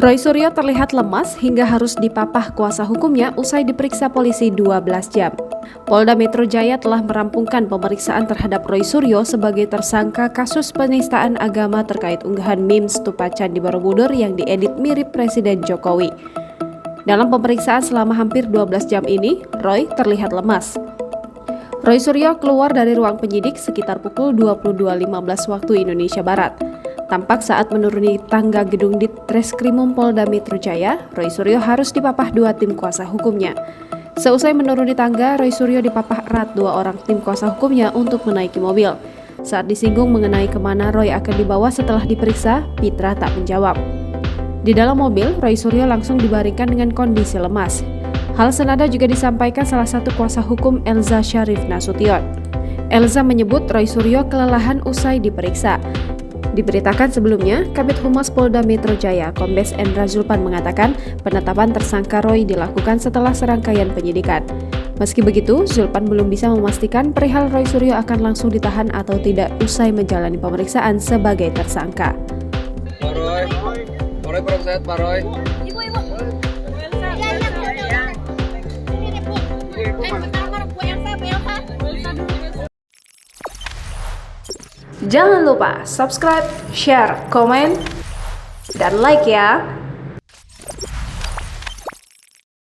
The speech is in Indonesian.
Roy Suryo terlihat lemas hingga harus dipapah kuasa hukumnya usai diperiksa polisi 12 jam. Polda Metro Jaya telah merampungkan pemeriksaan terhadap Roy Suryo sebagai tersangka kasus penistaan agama terkait unggahan meme stupa Candi Borobudur yang diedit mirip Presiden Jokowi. Dalam pemeriksaan selama hampir 12 jam ini, Roy terlihat lemas. Roy Suryo keluar dari ruang penyidik sekitar pukul 22.15 waktu Indonesia Barat. Tampak saat menuruni tangga gedung Ditreskrimum Polda Metro Jaya, Roy Suryo harus dipapah dua tim kuasa hukumnya. Seusai menuruni tangga, Roy Suryo dipapah erat dua orang tim kuasa hukumnya untuk menaiki mobil. Saat disinggung mengenai kemana Roy akan dibawa setelah diperiksa, Pitra tak menjawab. Di dalam mobil, Roy Suryo langsung dibaringkan dengan kondisi lemas. Hal senada juga disampaikan salah satu kuasa hukum Elza Syarif Nasution. Elza menyebut Roy Suryo kelelahan usai diperiksa. Diberitakan sebelumnya, Kabid Humas Polda Metro Jaya, Kombes Endra Zulpan mengatakan penetapan tersangka Roy dilakukan setelah serangkaian penyidikan. Meski begitu, Zulpan belum bisa memastikan perihal Roy Suryo akan langsung ditahan atau tidak usai menjalani pemeriksaan sebagai tersangka. Pak Roy kurang sehat Pak Roy. Ibu. Jangan lupa subscribe, share, komen, dan like ya!